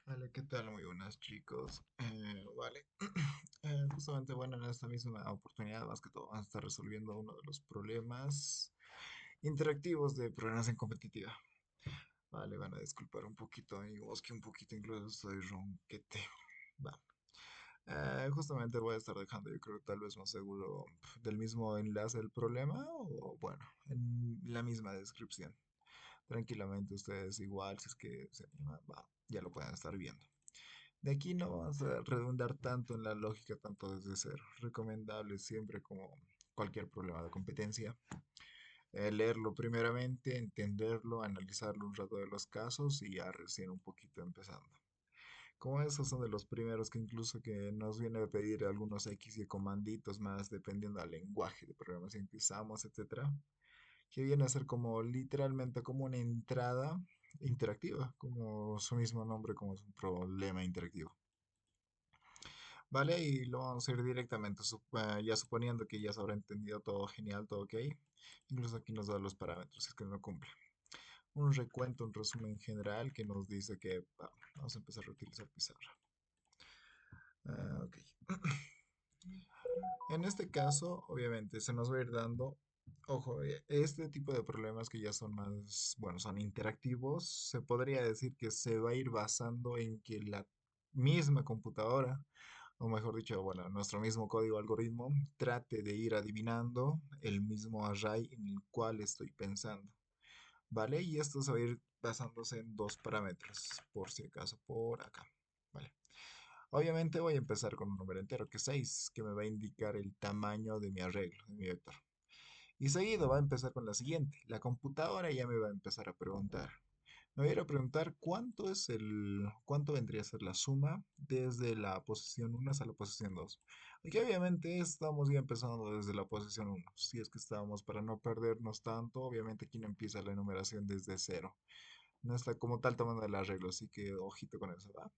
Vale, ¿qué tal? Muy buenas, chicos. Vale, justamente, bueno, en esta misma oportunidad, más que todo, vamos a estar resolviendo uno de los problemas interactivos de programación competitiva. Vale, van a disculpar un poquito, amigos, que un poquito incluso estoy ronquete. Va. Justamente voy a estar dejando, yo creo, tal vez más seguro del mismo enlace del problema o, bueno, en la misma descripción. Tranquilamente, ustedes igual, si es que se animan, va, ya lo pueden estar viendo. De aquí no vamos a redundar tanto en la lógica, tanto desde cero. Recomendable siempre como cualquier problema de competencia. Leerlo primeramente, entenderlo, analizarlo un rato de los casos y ya recién un poquito empezando. Como esos son de los primeros que incluso que nos viene a pedir algunos X y comanditos más dependiendo del lenguaje de programación que usamos, etcétera, que viene a ser como literalmente como una entrada interactiva, como su mismo nombre, como es un problema interactivo. Vale, y lo vamos a hacer directamente, ya suponiendo que ya se habrá entendido todo genial, todo ok. Incluso aquí nos da los parámetros, si es que no cumple. Un recuento, un resumen general que nos dice que vamos a empezar a utilizar pizarra. Ok. En este caso, obviamente, se nos va a ir dando, ojo, este tipo de problemas que ya son más, bueno, son interactivos, se podría decir que se va a ir basando en que la misma computadora, o mejor dicho, bueno, nuestro mismo código algoritmo, trate de ir adivinando el mismo array en el cual estoy pensando, ¿vale? Y esto se va a ir basándose en dos parámetros, por si acaso, por acá, ¿vale? Obviamente voy a empezar con un número entero, que es 6, que me va a indicar el tamaño de mi arreglo, de mi vector. Y seguido va a empezar con la siguiente. La computadora ya me va a empezar a preguntar. Me va a ir a preguntar cuánto vendría a ser la suma desde la posición 1 hasta la posición 2. Aquí obviamente estamos ya empezando desde la posición 1. Si es que estábamos para no perdernos tanto, obviamente aquí no empieza la enumeración desde cero. No está como tal tomando el arreglo, así que ojito con eso, ¿va?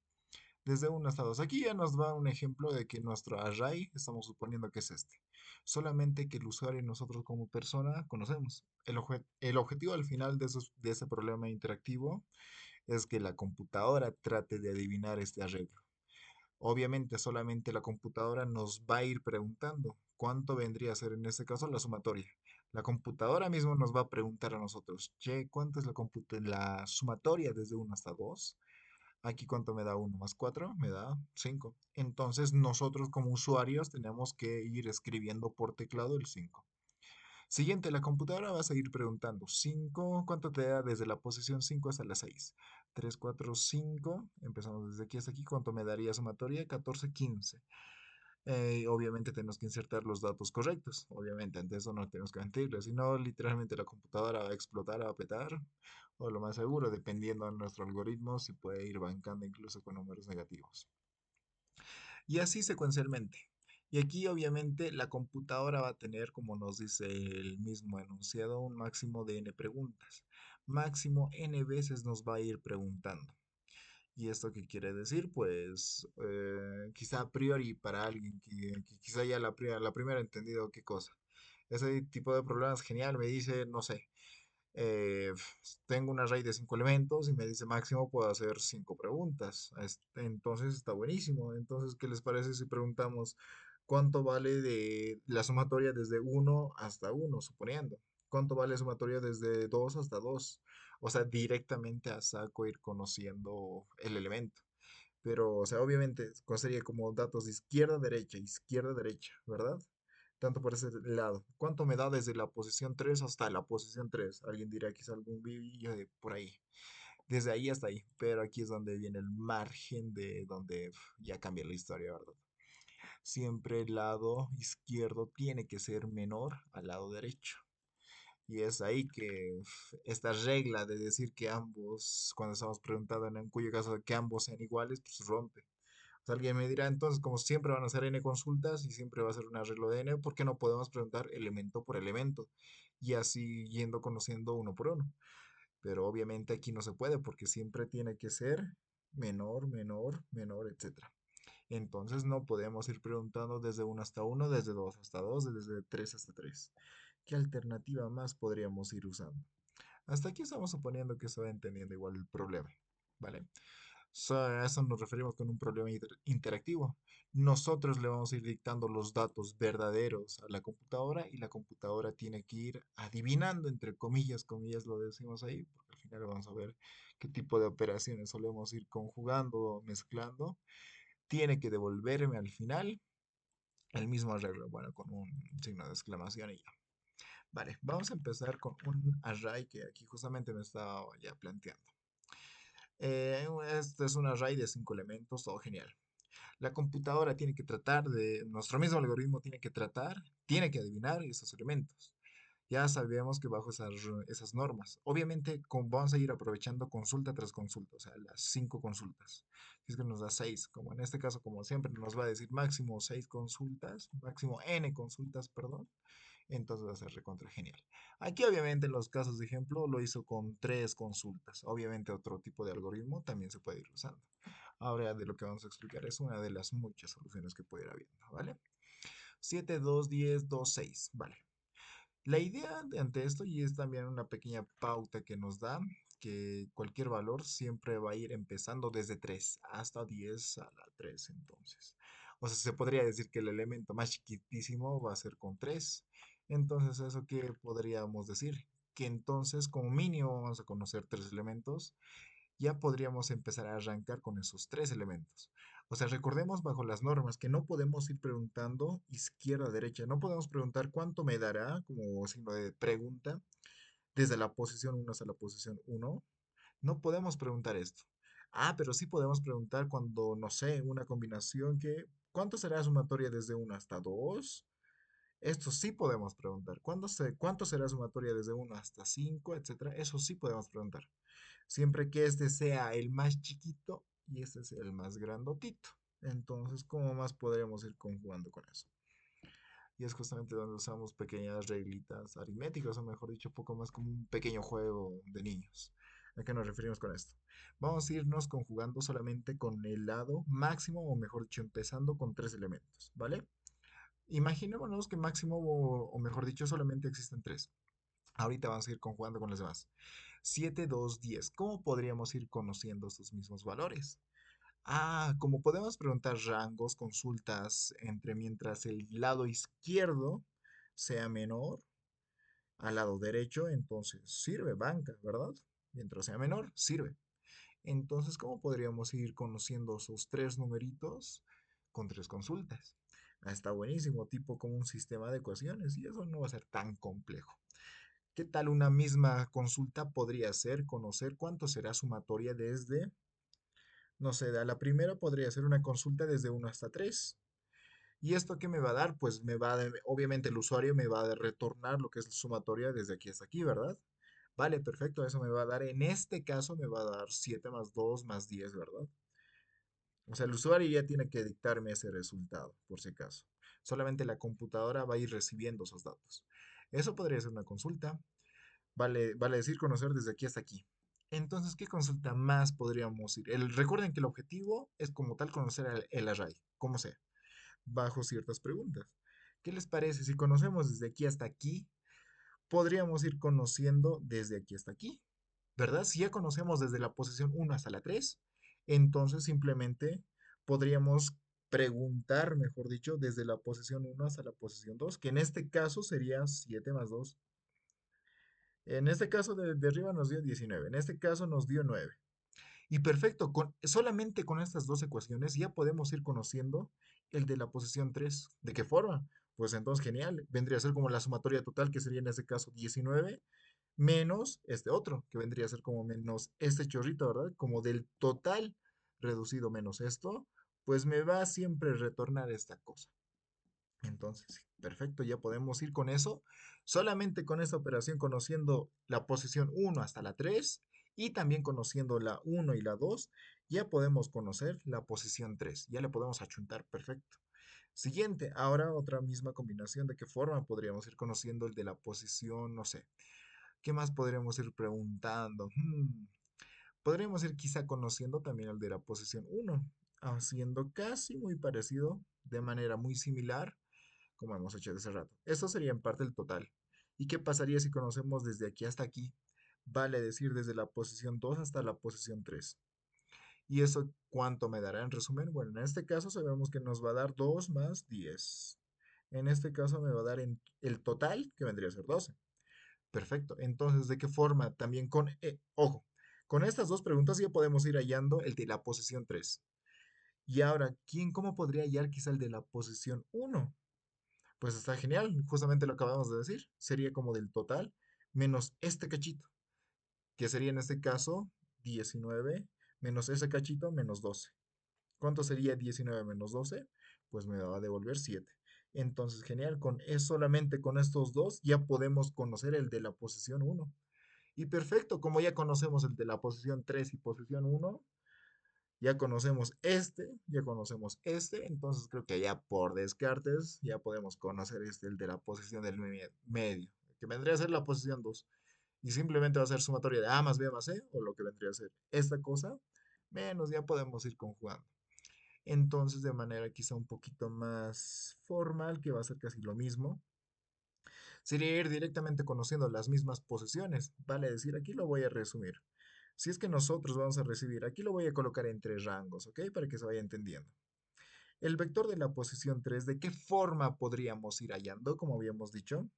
Desde 1 hasta 2. Aquí ya nos da un ejemplo de que nuestro array estamos suponiendo que es este. Solamente que el usuario y nosotros como persona conocemos. El objetivo al final de ese problema interactivo es que la computadora trate de adivinar este arreglo. Obviamente solamente la computadora nos va a ir preguntando cuánto vendría a ser en este caso la sumatoria. La computadora mismo nos va a preguntar a nosotros, che, ¿cuánto es la sumatoria desde 1 hasta 2? Aquí cuánto me da 1 más 4 me da 5. Entonces nosotros como usuarios tenemos que ir escribiendo por teclado el 5. Siguiente, la computadora va a seguir preguntando 5, ¿cuánto te da desde la posición 5 hasta la 6? 3, 4, 5. Empezamos desde aquí hasta aquí. ¿Cuánto me daría sumatoria? 14, 15. Obviamente tenemos que insertar los datos correctos. Obviamente, ante eso no tenemos que mentirle. Si no, literalmente la computadora va a explotar, va a petar. O lo más seguro, dependiendo de nuestro algoritmo, se puede ir bancando incluso con números negativos. Y así secuencialmente. Y aquí obviamente la computadora va a tener, como nos dice el mismo enunciado, un máximo de n preguntas. Máximo n veces nos va a ir preguntando. ¿Y esto qué quiere decir? Pues quizá a priori para alguien que quizá ya la primera ha entendido qué cosa. Ese tipo de problemas genial, me dice, no sé, eh, tengo un array de 5 elementos y me dice máximo puedo hacer 5 preguntas. Entonces está buenísimo. Entonces, ¿qué les parece si preguntamos cuánto vale de la sumatoria desde 1 hasta 1, suponiendo? ¿Cuánto vale la sumatoria desde 2 hasta 2? O sea, directamente a saco ir conociendo el elemento. Pero, o sea, obviamente sería como datos de izquierda, derecha, ¿verdad? Tanto por ese lado. ¿Cuánto me da desde la posición 3 hasta la posición 3? Alguien dirá quizá algún vídeo de por ahí. Desde ahí hasta ahí. Pero aquí es donde viene el margen de donde ya cambia la historia, ¿verdad? Siempre el lado izquierdo tiene que ser menor al lado derecho. Y es ahí que esta regla de decir que ambos, cuando estamos preguntando en cuyo caso que ambos sean iguales, pues rompe. O sea, alguien me dirá, entonces, como siempre van a ser n consultas y siempre va a ser un arreglo de n, ¿por qué no podemos preguntar elemento por elemento? Y así yendo conociendo uno por uno. Pero obviamente aquí no se puede porque siempre tiene que ser menor, menor, menor, etcétera. Entonces no podemos ir preguntando desde 1 hasta 1, desde 2 hasta 2, desde 3 hasta 3. ¿Qué alternativa más podríamos ir usando? Hasta aquí estamos suponiendo que se va entendiendo igual el problema, ¿vale? A eso nos referimos con un problema interactivo. Nosotros le vamos a ir dictando los datos verdaderos a la computadora y la computadora tiene que ir adivinando, entre comillas, comillas lo decimos ahí, porque al final vamos a ver qué tipo de operaciones solemos ir conjugando o mezclando. Tiene que devolverme al final el mismo arreglo, bueno, con un signo de exclamación y ya. Vale, vamos a empezar con un array que aquí justamente me estaba ya planteando. Este es un array de 5 elementos, todo genial. La computadora tiene que tratar de, nuestro mismo algoritmo tiene que tratar, tiene que adivinar esos elementos. Ya sabemos que bajo esas normas, obviamente vamos a ir aprovechando consulta tras consulta, o sea, las 5 consultas. Si es que nos da 6, como en este caso, como siempre, nos va a decir máximo 6 consultas, máximo n consultas, perdón. Entonces va a ser recontra genial. Aquí obviamente en los casos de ejemplo lo hizo con 3 consultas. Obviamente otro tipo de algoritmo también se puede ir usando. Ahora de lo que vamos a explicar es una de las muchas soluciones que puede ir habiendo, ¿vale? 7 2 10 2 6, ¿vale? La idea ante esto, y es también una pequeña pauta que nos da, que cualquier valor siempre va a ir empezando desde 3 hasta 10 a la 3 entonces. O sea, se podría decir que el elemento más chiquitísimo va a ser con 3. Entonces, ¿eso qué podríamos decir? Que entonces como mínimo vamos a conocer 3 elementos, ya podríamos empezar a arrancar con esos 3 elementos. O sea, recordemos bajo las normas que no podemos ir preguntando izquierda, derecha. No podemos preguntar cuánto me dará como signo de pregunta desde la posición 1 hasta la posición 1. No podemos preguntar esto. Ah, pero sí podemos preguntar cuando, no sé, una combinación que, ¿cuánto será sumatoria desde 1 hasta 2? Esto sí podemos preguntar. ¿Cuánto será sumatoria desde 1 hasta 5, etcétera? Eso sí podemos preguntar. Siempre que este sea el más chiquito y este sea el más grandotito. Entonces, ¿cómo más podríamos ir conjugando con eso? Y es justamente donde usamos pequeñas reglitas aritméticas, o mejor dicho, poco más como un pequeño juego de niños. ¿A qué nos referimos con esto? Vamos a irnos conjugando solamente con el lado máximo, o mejor dicho, empezando con 3 elementos, ¿vale? Imaginémonos que máximo, o mejor dicho, solamente existen 3. Ahorita vamos a ir conjugando con los demás. 7 2 10. ¿Cómo podríamos ir conociendo sus mismos valores? Ah, como podemos preguntar rangos, consultas entre mientras el lado izquierdo sea menor al lado derecho, entonces sirve banca, ¿verdad? Mientras sea menor, sirve. Entonces, ¿cómo podríamos ir conociendo esos 3 numeritos con 3 consultas? Ah, está buenísimo, tipo como un sistema de ecuaciones, y eso no va a ser tan complejo. ¿Qué tal una misma consulta podría ser conocer cuánto será sumatoria desde, no sé, a la primera podría ser una consulta desde 1 hasta 3? ¿Y esto qué me va a dar? Pues obviamente el usuario me va a retornar lo que es la sumatoria desde aquí hasta aquí, ¿verdad? Vale, perfecto, eso me va a dar, en este caso me va a dar 7 más 2 más 10, ¿verdad? O sea, el usuario ya tiene que dictarme ese resultado, por si acaso. Solamente la computadora va a ir recibiendo esos datos. Eso podría ser una consulta. Vale decir conocer desde aquí hasta aquí. Entonces, ¿qué consulta más podríamos ir? Recuerden que el objetivo es como tal conocer el array, como sea, bajo ciertas preguntas. ¿Qué les parece si conocemos desde aquí hasta aquí? Podríamos ir conociendo desde aquí hasta aquí, ¿verdad? Si ya conocemos desde la posición 1 hasta la 3, entonces simplemente podríamos preguntar, mejor dicho, desde la posición 1 hasta la posición 2, que en este caso sería 7 más 2. En este caso de arriba nos dio 19, en este caso nos dio 9. Y perfecto, solamente con estas dos ecuaciones ya podemos ir conociendo el de la posición 3. ¿De qué forma? Pues entonces genial, vendría a ser como la sumatoria total, que sería en este caso 19, menos este otro, que vendría a ser como menos este chorrito, ¿verdad? Como del total reducido menos esto, pues me va a siempre retornar esta cosa. Entonces, sí, perfecto, ya podemos ir con eso. Solamente con esta operación, conociendo la posición 1 hasta la 3 y también conociendo la 1 y la 2, ya podemos conocer la posición 3. Ya le podemos achuntar, perfecto. Siguiente, ahora otra misma combinación. ¿De qué forma podríamos ir conociendo el de la posición? No sé. ¿Qué más podríamos ir preguntando? Podríamos ir quizá conociendo también el de la posición 1, haciendo casi muy parecido, de manera muy similar como hemos hecho desde hace rato. Esto sería en parte el total. ¿Y qué pasaría si conocemos desde aquí hasta aquí? Vale decir desde la posición 2 hasta la posición 3. ¿Y eso cuánto me dará en resumen? Bueno, en este caso sabemos que nos va a dar 2 más 10. En este caso me va a dar el total, que vendría a ser 12. Perfecto. Entonces, ¿de qué forma? También ojo, con estas dos preguntas ya podemos ir hallando el de la posición 3. Y ahora, cómo podría hallar quizá el de la posición 1? Pues está genial, justamente lo acabamos de decir. Sería como del total menos este cachito, que sería en este caso 19 menos ese cachito menos 12. ¿Cuánto sería 19 menos 12? Pues me va a devolver 7. Entonces, genial, solamente con estos dos ya podemos conocer el de la posición 1. Y perfecto, como ya conocemos el de la posición 3 y posición 1, ya conocemos entonces creo que ya por descartes ya podemos conocer el de la posición del medio, que vendría a ser la posición 2. Y simplemente va a ser sumatoria de A más B más C, o lo que vendría a ser esta cosa, menos ya podemos ir conjugando. Entonces, de manera quizá un poquito más formal, que va a ser casi lo mismo, sería ir directamente conociendo las mismas posiciones. Vale decir, aquí lo voy a resumir. Si es que nosotros vamos a recibir, aquí lo voy a colocar entre rangos, ¿ok? Para que se vaya entendiendo. El vector de la posición 3, ¿de qué forma podríamos ir hallando? Como habíamos dicho,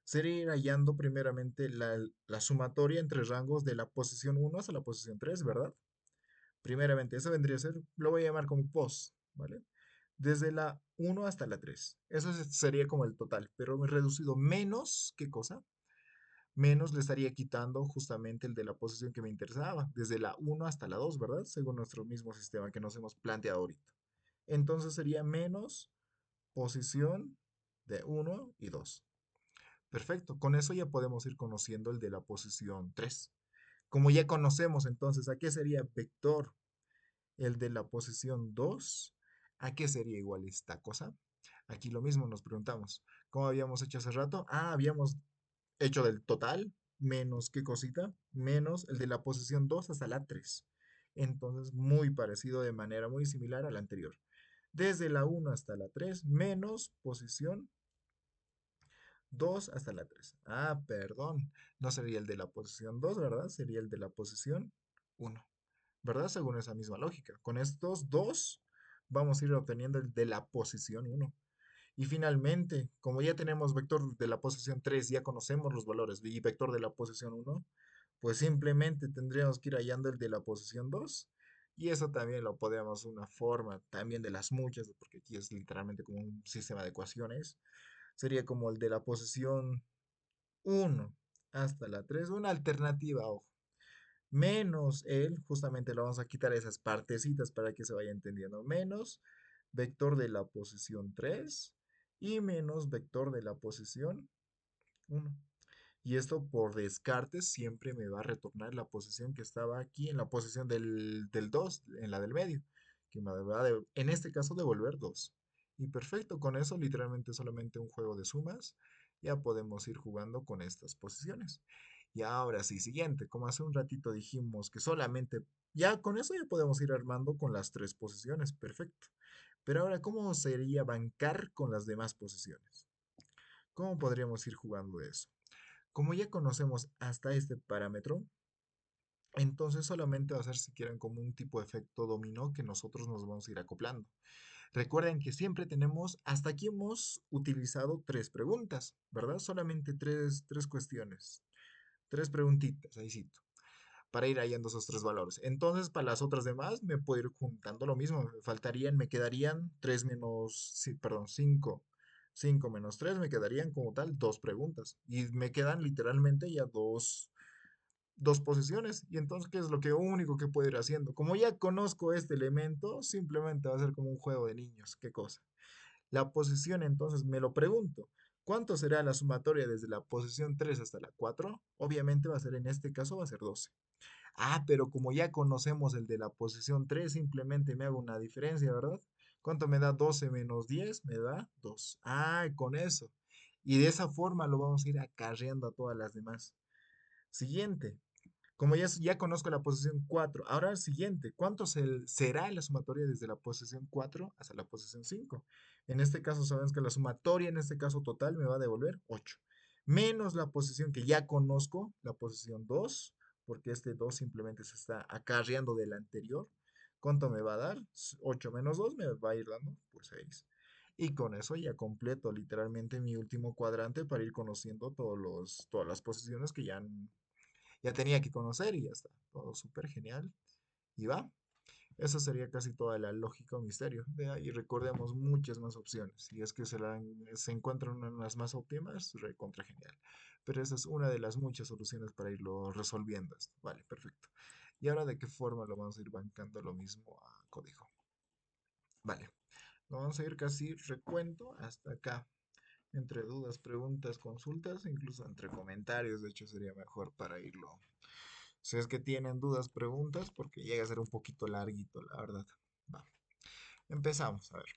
sería ir hallando primeramente la sumatoria entre rangos de la posición 1 hasta la posición 3, ¿verdad? Primeramente, eso vendría a ser, lo voy a llamar como pos, ¿vale? Desde la 1 hasta la 3. Eso sería como el total, pero reducido menos, ¿qué cosa? Menos le estaría quitando justamente el de la posición que me interesaba, desde la 1 hasta la 2, ¿verdad? Según nuestro mismo sistema que nos hemos planteado ahorita. Entonces sería menos posición de 1 y 2. Perfecto, con eso ya podemos ir conociendo el de la posición 3. Como ya conocemos entonces a qué sería vector el de la posición 2, ¿a qué sería igual esta cosa? Aquí lo mismo nos preguntamos. ¿Cómo habíamos hecho hace rato? Habíamos hecho del total menos qué cosita, menos el de la posición 2 hasta la 3. Entonces, muy parecido de manera muy similar a la anterior. Desde la 1 hasta la 3 menos posición 2 hasta la 3. Perdón. No sería el de la posición 2, ¿verdad? Sería el de la posición 1. ¿Verdad? Según esa misma lógica. Con estos dos vamos a ir obteniendo el de la posición 1. Y finalmente, como ya tenemos vector de la posición 3, ya conocemos los valores y vector de la posición 1, pues simplemente tendríamos que ir hallando el de la posición 2. Y eso también lo podemos, una forma también de las muchas, porque aquí es literalmente como un sistema de ecuaciones. Sería como el de la posición 1 hasta la 3, una alternativa, ojo. Menos justamente le vamos a quitar esas partecitas para que se vaya entendiendo. Menos vector de la posición 3 y menos vector de la posición 1. Y esto por descarte siempre me va a retornar la posición que estaba aquí en la posición del 2, en la del medio, que me va a, en este caso, devolver 2. Y perfecto, con eso literalmente solamente un juego de sumas, ya podemos ir jugando con estas posiciones. Y ahora sí, siguiente, como hace un ratito dijimos que solamente, ya con eso ya podemos ir armando con las tres posiciones, perfecto. Pero ahora, ¿cómo sería bancar con las demás posiciones? ¿Cómo podríamos ir jugando de eso? Como ya conocemos hasta este parámetro, entonces solamente va a ser si quieren como un tipo de efecto dominó que nosotros nos vamos a ir acoplando. Recuerden que siempre tenemos, hasta aquí hemos utilizado tres preguntas, ¿verdad? Solamente tres cuestiones, tres preguntitas, ahí sí, para ir hallando esos tres valores. Entonces, para las otras demás, me puedo ir juntando lo mismo. Me quedarían 3 menos, sí, perdón, 5. 5 menos 3 me quedarían como tal dos preguntas. Y me quedan literalmente ya dos posiciones. Y entonces, ¿qué es lo único que puedo ir haciendo? Como ya conozco este elemento, simplemente va a ser como un juego de niños. ¿Qué cosa? La posición, entonces, me lo pregunto. ¿Cuánto será la sumatoria desde la posición 3 hasta la 4? Obviamente va a ser, en este caso, va a ser 12. Pero como ya conocemos el de la posición 3, simplemente me hago una diferencia, ¿verdad? ¿Cuánto me da 12 menos 10? Me da 2. Con eso. Y de esa forma lo vamos a ir acarreando a todas las demás. Siguiente. Como ya conozco la posición 4, ahora el siguiente. ¿Cuánto será la sumatoria desde la posición 4 hasta la posición 5? En este caso sabemos que la sumatoria, en este caso total, me va a devolver 8. Menos la posición que ya conozco, la posición 2, porque este 2 simplemente se está acarreando del anterior. ¿Cuánto me va a dar? 8 menos 2 me va a ir dando, pues 6. Y con eso ya completo literalmente mi último cuadrante para ir conociendo todas las posiciones que ya tenía que conocer y ya está. Todo súper genial. Y va. Esa sería casi toda la lógica o misterio. De ahí recordemos muchas más opciones. Si es que se encuentran unas más óptimas, recontra genial. Pero esa es una de las muchas soluciones para irlo resolviendo esto. Vale, perfecto. ¿Y ahora de qué forma lo vamos a ir bancando lo mismo a código? Vale, lo vamos a ir casi recuento hasta acá. Entre dudas, preguntas, consultas, incluso entre comentarios, de hecho sería mejor para irlo. Si es que tienen dudas, preguntas, porque llega a ser un poquito larguito, la verdad. Va. Empezamos, a ver.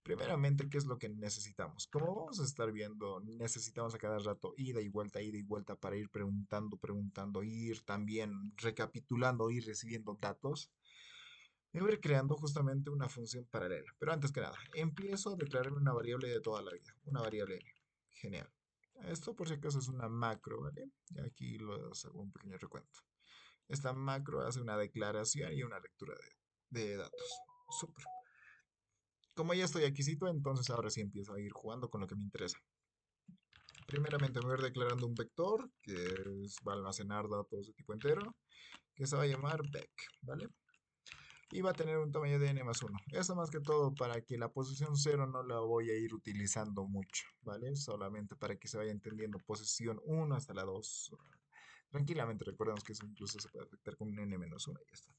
Primeramente, ¿qué es lo que necesitamos? Como vamos a estar viendo, necesitamos a cada rato ida y vuelta para ir preguntando, preguntando, ir también recapitulando, ir recibiendo datos. Me voy a ir creando justamente una función paralela. Pero antes que nada, empiezo a declarar una variable de toda la vida. Una variable n. Genial. Esto por si acaso es una macro, ¿vale? Y aquí les hago un pequeño recuento. Esta macro hace una declaración y una lectura de datos. Súper. Como ya estoy aquícito, entonces ahora sí empiezo a ir jugando con lo que me interesa. Primeramente me voy a ir declarando un vector que va a almacenar datos de tipo entero, que se va a llamar vec, ¿vale? Y va a tener un tamaño de n más 1. Eso más que todo para que la posición 0 no la voy a ir utilizando mucho, ¿vale? Solamente para que se vaya entendiendo posición 1 hasta la 2. Tranquilamente, recordemos que eso incluso se puede afectar con un n menos 1 y ya está.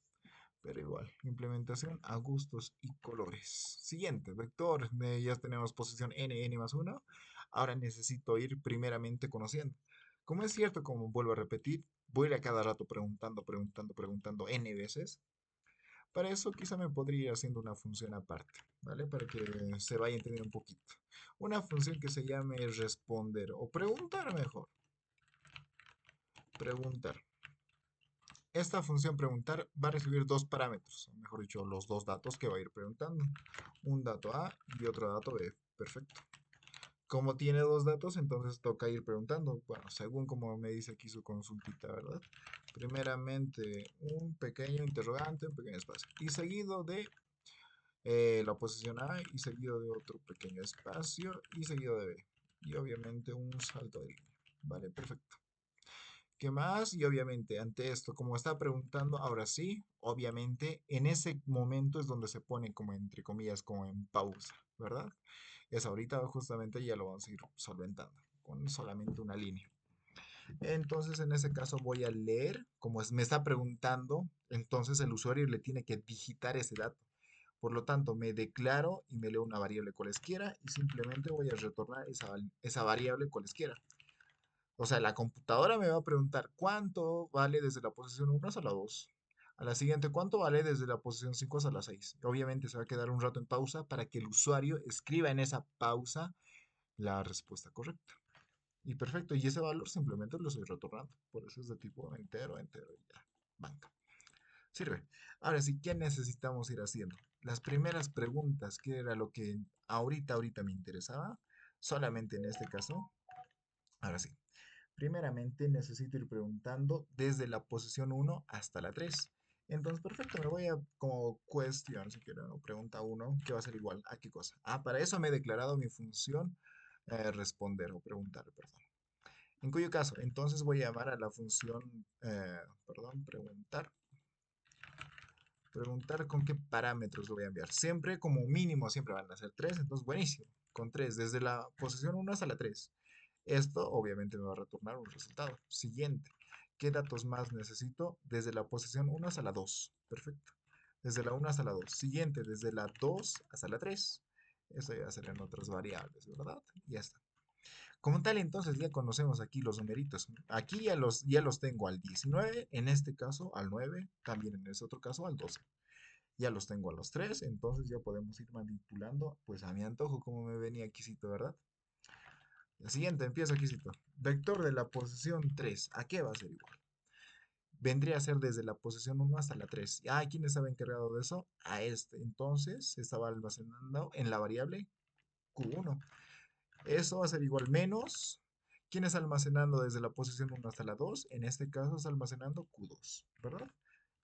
Pero igual, implementación a gustos y colores. Siguiente, vector, ya tenemos posición n más 1. Ahora necesito ir primeramente conociendo. Como es cierto, como vuelvo a repetir, voy a ir a cada rato preguntando, preguntando, preguntando n veces. Para eso quizá me podría ir haciendo una función aparte, ¿vale? Para que se vaya a entender un poquito. Una función que se llame responder o preguntar mejor. Preguntar. Esta función preguntar va a recibir dos parámetros, o mejor dicho, los dos datos que va a ir preguntando. Un dato A y otro dato B. Perfecto. Como tiene dos datos, entonces toca ir preguntando. Bueno, según como me dice aquí su consultita, ¿verdad? Primeramente, un pequeño interrogante, un pequeño espacio. Y seguido de la posición A y seguido de otro pequeño espacio y seguido de B. Y obviamente un salto de línea. Vale, perfecto. ¿Qué más? Y obviamente ante esto, como está preguntando, ahora sí, obviamente en ese momento es donde se pone como entre comillas, como en pausa, ¿verdad? Es ahorita justamente ya lo vamos a ir solventando con solamente una línea. Entonces en ese caso voy a leer, como me está preguntando, entonces el usuario le tiene que digitar ese dato. Por lo tanto, me declaro y me leo una variable cualesquiera y simplemente voy a retornar esa variable cualesquiera. O sea, la computadora me va a preguntar cuánto vale desde la posición 1 hasta la 2. A la siguiente, ¿cuánto vale desde la posición 5 hasta la 6? Obviamente se va a quedar un rato en pausa para que el usuario escriba en esa pausa la respuesta correcta. Y perfecto, y ese valor simplemente lo estoy retornando. Por eso es de tipo entero, entero y ya. Banca. Sirve. Ahora sí, ¿qué necesitamos ir haciendo? Las primeras preguntas, que era lo que ahorita me interesaba, solamente en este caso. Ahora sí. Primeramente necesito ir preguntando desde la posición 1 hasta la 3. Entonces, perfecto, me voy a como cuestión, si quiero, pregunta 1, que va a ser igual a qué cosa. Ah, para eso me he declarado mi función responder o preguntar, perdón. En cuyo caso, entonces voy a llamar a la función, perdón, preguntar. Preguntar con qué parámetros lo voy a enviar. Siempre, como mínimo, siempre van a ser 3, entonces buenísimo. Con 3, desde la posición 1 hasta la 3. Esto obviamente me va a retornar un resultado. Siguiente, ¿qué datos más necesito? Desde la posición 1 hasta la 2. Perfecto. Desde la 1 hasta la 2. Siguiente, desde la 2 hasta la 3. Eso ya serán otras variables, ¿verdad? Y ya está. Como tal, entonces ya conocemos aquí los numeritos. Aquí ya los tengo al 19, en este caso al 9, también en ese otro caso al 12. Ya los tengo a los 3, entonces ya podemos ir manipulando, pues a mi antojo, como me venía quisito, ¿verdad? La siguiente, empieza quisito. Vector de la posición 3, ¿a qué va a ser igual? Vendría a ser desde la posición 1 hasta la 3. Ah, ¿quién estaba encargado de eso? A este. Entonces, se estaba almacenando en la variable Q1. Eso va a ser igual menos. ¿Quién está almacenando desde la posición 1 hasta la 2? En este caso está almacenando Q2, ¿verdad?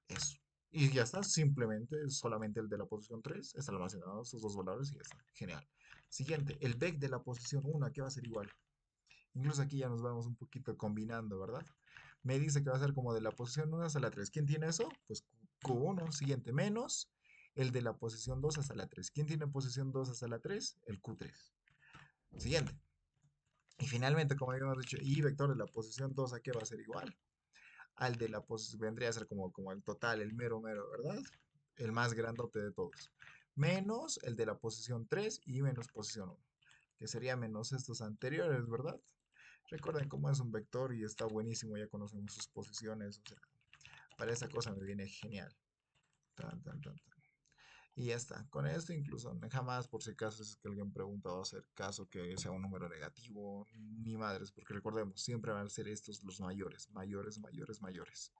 Eso. Y ya está, simplemente solamente el de la posición 3 está almacenado esos dos valores y ya está. Genial. Siguiente, el vec de la posición 1, ¿a qué va a ser igual? Incluso aquí ya nos vamos un poquito combinando, ¿verdad? Me dice que va a ser como de la posición 1 hasta la 3. ¿Quién tiene eso? Pues Q1. Siguiente, menos el de la posición 2 hasta la 3. ¿Quién tiene posición 2 hasta la 3? El Q3. Siguiente. Y finalmente, como habíamos dicho, y vector de la posición 2, ¿a qué va a ser igual? Al de la posición, vendría a ser como el total, el mero mero, ¿verdad? El más grandote de todos. Menos el de la posición 3 y menos posición 1, que sería menos estos anteriores, ¿verdad? Recuerden cómo es un vector y está buenísimo, ya conocemos sus posiciones, o sea, para esa cosa me viene genial. Tan, tan, tan, tan. Y ya está. Con esto incluso jamás, por si acaso es que alguien pregunta, va a hacer caso que sea un número negativo, ni madres, porque recordemos, siempre van a ser estos los mayores, mayores, mayores, mayores.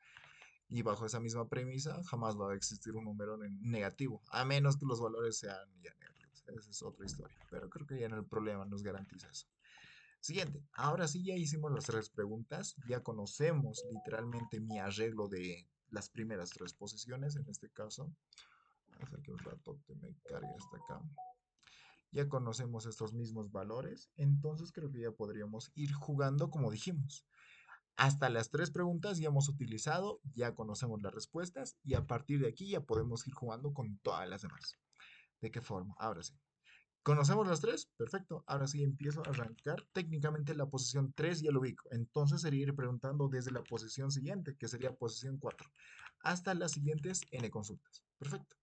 Y bajo esa misma premisa, jamás va a existir un número negativo, a menos que los valores sean ya negativos. Esa es otra historia, pero creo que ya en el problema nos garantiza eso. Siguiente, ahora sí ya hicimos las tres preguntas, ya conocemos literalmente mi arreglo de las primeras tres posiciones, en este caso. Hasta que un rato te me cargue hasta acá. Ya conocemos estos mismos valores, entonces creo que ya podríamos ir jugando como dijimos. Hasta las tres preguntas ya hemos utilizado, ya conocemos las respuestas y a partir de aquí ya podemos ir jugando con todas las demás. ¿De qué forma? Ahora sí. ¿Conocemos las tres? Perfecto. Ahora sí empiezo a arrancar. Técnicamente la posición 3 ya lo ubico. Entonces sería ir preguntando desde la posición siguiente, que sería posición 4, hasta las siguientes n consultas. Perfecto.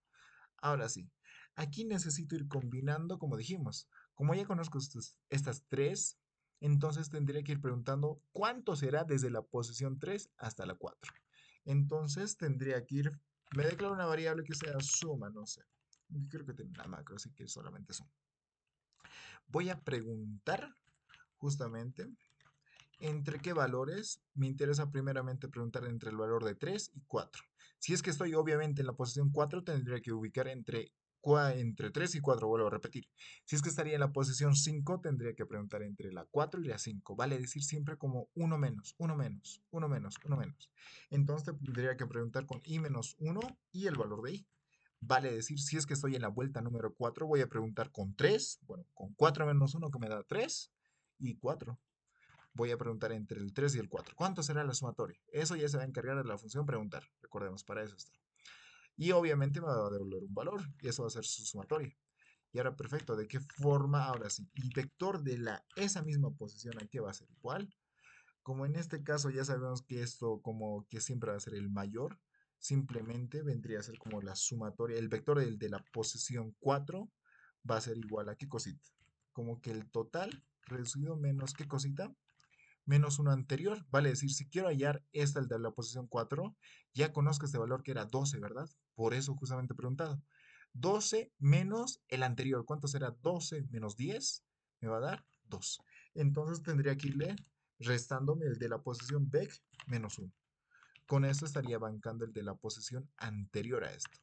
Ahora sí, aquí necesito ir combinando, como dijimos. Como ya conozco estas tres, entonces tendría que ir preguntando cuánto será desde la posición 3 hasta la 4. Entonces tendría que ir, me declaro una variable que sea suma, no sé. Creo que tiene una macro, así que solamente suma. Voy a preguntar justamente entre qué valores. Me interesa primeramente preguntar entre el valor de 3 y 4. Si es que estoy obviamente en la posición 4, tendría que ubicar entre 3 y 4, vuelvo a repetir. Si es que estaría en la posición 5, tendría que preguntar entre la 4 y la 5. Vale decir siempre como uno menos, uno menos, uno menos, uno menos. Entonces tendría que preguntar con i menos 1 y el valor de i. Vale decir, si es que estoy en la vuelta número 4, voy a preguntar con 3, bueno, con 4 menos 1 que me da 3 y 4. Voy a preguntar entre el 3 y el 4. ¿Cuánto será la sumatoria? Eso ya se va a encargar de la función preguntar. Recordemos, para eso está. Y obviamente me va a devolver un valor y eso va a ser su sumatoria. Y ahora, perfecto, ¿de qué forma? Ahora sí, y vector de esa misma posición, ¿a qué va a ser igual? Como en este caso ya sabemos que esto como que siempre va a ser el mayor, simplemente vendría a ser como la sumatoria, el vector de la posición 4 va a ser igual a qué cosita. Como que el total reducido menos qué cosita, menos uno anterior. Vale decir, si quiero hallar esta, el de la posición 4, ya conozco este valor que era 12, ¿verdad? Por eso justamente he preguntado. 12 menos el anterior. ¿Cuánto será 12 menos 10? Me va a dar 2. Entonces tendría que irle restándome el de la posición BEC menos 1. Con esto estaría bancando el de la posición anterior a esto.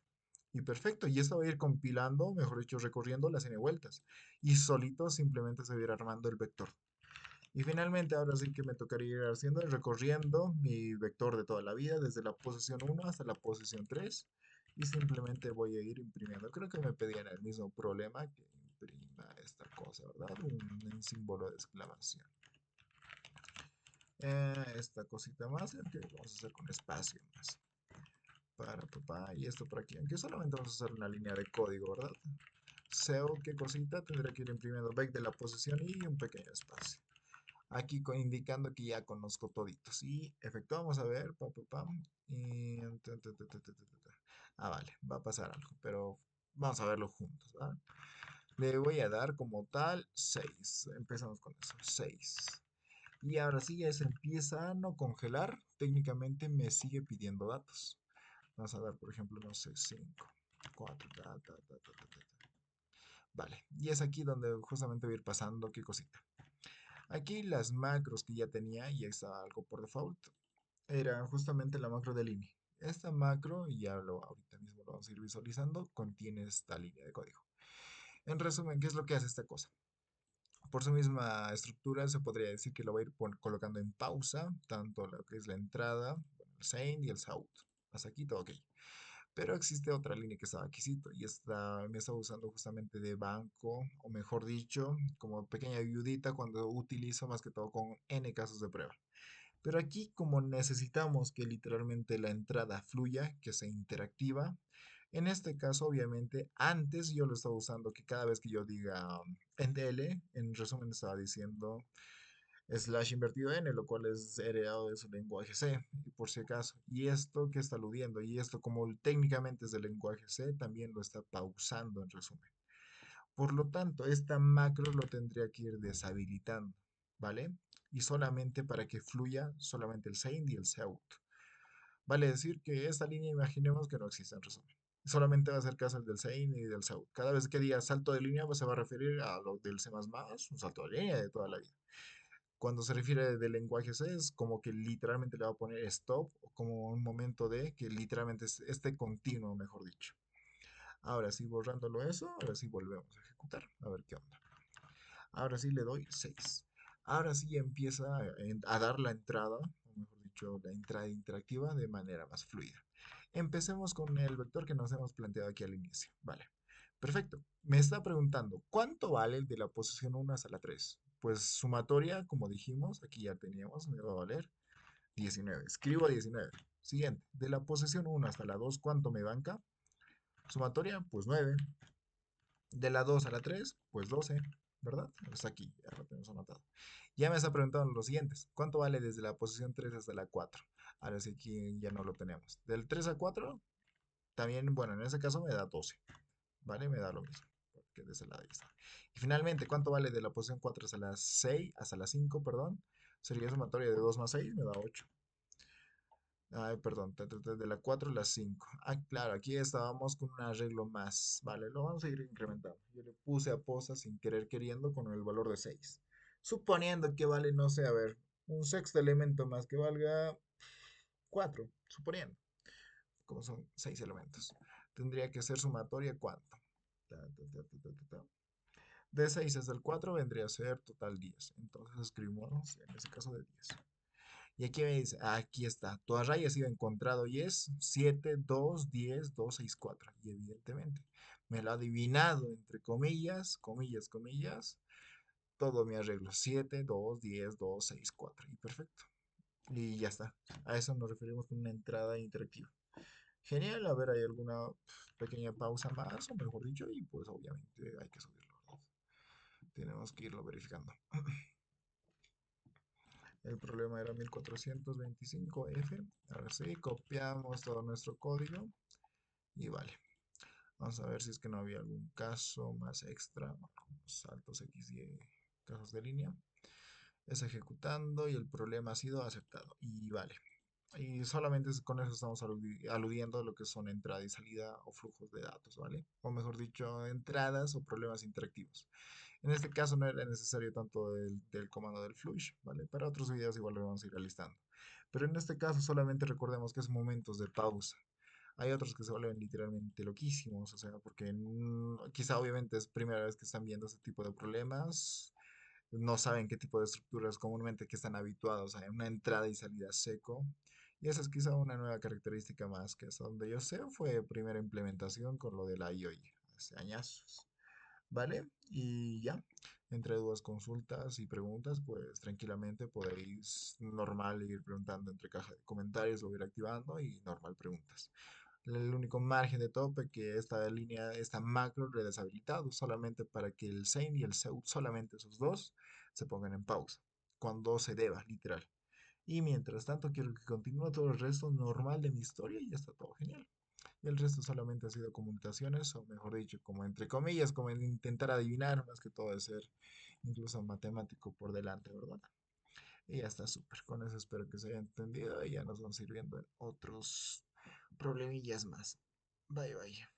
Y perfecto, y esto va a ir compilando, mejor dicho, recorriendo las n vueltas. Y solito simplemente se va a ir armando el vector. Y finalmente, ahora sí que me tocaría ir haciendo, recorriendo mi vector de toda la vida, desde la posición 1 hasta la posición 3. Y simplemente voy a ir imprimiendo. Creo que me pedían el mismo problema que imprima esta cosa, ¿verdad? Un símbolo de exclamación. Esta cosita más, que vamos a hacer con espacio más. Para papá, y esto por aquí. Aunque solamente vamos a hacer una línea de código, ¿verdad? SEO, qué cosita, tendré que ir imprimiendo back de la posición y un pequeño espacio. Aquí indicando que ya conozco toditos. Y efectuamos a ver, y... Ah, vale, va a pasar algo, pero vamos a verlo juntos, ¿va? Le voy a dar como tal 6. Empezamos con eso, 6. Y ahora sí ya se empieza a no congelar. Técnicamente me sigue pidiendo datos. Vamos a dar, por ejemplo, no sé, 5, 4, Vale, y es aquí donde justamente voy a ir pasando qué cosita. Aquí las macros que ya tenía, y estaba algo por default, era justamente la macro de línea. Esta macro, y ya ahorita mismo lo vamos a ir visualizando, contiene esta línea de código. En resumen, ¿qué es lo que hace esta cosa? Por su misma estructura, se podría decir que lo voy a ir colocando en pausa, tanto lo que es la entrada, bueno, el SAIN y el SOUT. Hasta aquí todo ok. Pero existe otra línea que estaba exquisito y esta me está usando justamente de banco, o mejor dicho, como pequeña viudita cuando utilizo más que todo con N casos de prueba. Pero aquí como necesitamos que literalmente la entrada fluya, que sea interactiva, en este caso obviamente antes yo lo estaba usando que cada vez que yo diga en DL, en resumen estaba diciendo slash invertido n, lo cual es heredado de su lenguaje C, y por si acaso. Y esto que está aludiendo, y esto como técnicamente es del lenguaje C, también lo está pausando en resumen. Por lo tanto, esta macro lo tendría que ir deshabilitando, ¿vale? Y solamente para que fluya solamente el sein y el seout. Vale decir que esta línea imaginemos que no existe en resumen. Solamente va a ser caso del sein y del seout. Cada vez que diga salto de línea, pues se va a referir a lo del C++, un salto de línea de toda la vida. Cuando se refiere del lenguaje C es como que literalmente le va a poner stop o como un momento de que literalmente es este continuo, mejor dicho. Ahora sí, borrándolo eso, ahora sí volvemos a ejecutar, a ver qué onda. Ahora sí le doy 6. Ahora sí empieza a dar la entrada, o mejor dicho, la entrada interactiva de manera más fluida. Empecemos con el vector que nos hemos planteado aquí al inicio. Vale. Perfecto. Me está preguntando, ¿cuánto vale el de la posición 1 hasta la 3? Pues sumatoria, como dijimos, aquí ya teníamos, me va a valer 19. Escribo 19. Siguiente, de la posición 1 hasta la 2, ¿cuánto me banca? Sumatoria, pues 9. De la 2 a la 3 pues 12, ¿verdad? Está aquí, ya lo tenemos anotado. Ya me está preguntando los siguientes. ¿Cuánto vale desde la posición 3 hasta la 4? Ahora sí, aquí ya no lo tenemos. Del 3 a 4 también, bueno, en ese caso me da 12, ¿vale? Me da lo mismo, porque de ese lado ya está. Y finalmente, ¿cuánto vale de la posición 4 hasta la 6, hasta la 5, perdón? Sería sumatoria de 2 más 6, me da 8. Ay, perdón, de la 4 a la 5. Ah, claro, aquí estábamos con un arreglo más. Vale, lo vamos a ir incrementando. Yo le puse a posta sin querer queriendo con el valor de 6. Suponiendo que vale, no sé, a ver, un sexto elemento más que valga 4. Suponiendo, como son 6 elementos. Tendría que ser sumatoria cuánto. Ta, ta, ta, ta, ta, ta, ta. De 6 hasta el 4 vendría a ser total 10. Entonces escribimos en ese caso de 10. Y aquí me dice, aquí está, tu array ha sido encontrado y es 7 2 10 2 6 4. Y evidentemente me lo ha adivinado, entre comillas, comillas, comillas, todo mi arreglo. 7 2 10 2 6 4. Y perfecto. Y ya está. A eso nos referimos con una entrada interactiva. Genial, a ver, hay alguna pequeña pausa más, o mejor dicho, y pues obviamente hay que subirlo, ¿verdad? Tenemos que irlo verificando. El problema era 1425F. Ahora sí, copiamos todo nuestro código y vale. Vamos a ver si es que no había algún caso más extra. Saltos X y casos de línea. Es ejecutando y el problema ha sido aceptado. Y vale. Y solamente con eso estamos aludiendo a lo que son entrada y salida o flujos de datos, ¿vale? O mejor dicho, entradas o problemas interactivos. En este caso no era necesario tanto del comando del flush, ¿vale? Para otros videos igual lo vamos a ir alistando. Pero en este caso solamente recordemos que es momentos de pausa. Hay otros que se vuelven literalmente loquísimos, o sea, porque quizá obviamente es primera vez que están viendo este tipo de problemas, no saben qué tipo de estructuras comúnmente que están habituados a una entrada y salida seco. Y esa es quizá una nueva característica más, que hasta donde yo sé fue primera implementación con lo de la IOI, hace años. ¿Vale? Y ya, entre dudas, consultas y preguntas, pues tranquilamente podéis normal ir preguntando entre caja de comentarios, lo voy a ir activando y normal preguntas. El único margen de tope que esta línea, esta macro lo he deshabilitado solamente para que el sein y el seut, solamente esos dos, se pongan en pausa, cuando se deba, literal. Y mientras tanto quiero que continúe todo el resto normal de mi historia y ya está todo genial. Y el resto solamente ha sido comunicaciones, o mejor dicho, como entre comillas, como en intentar adivinar, más que todo de ser incluso matemático por delante, ¿verdad? Y ya está súper. Con eso espero que se haya entendido y ya nos vamos a ir viendo en otros problemillas más. Bye bye.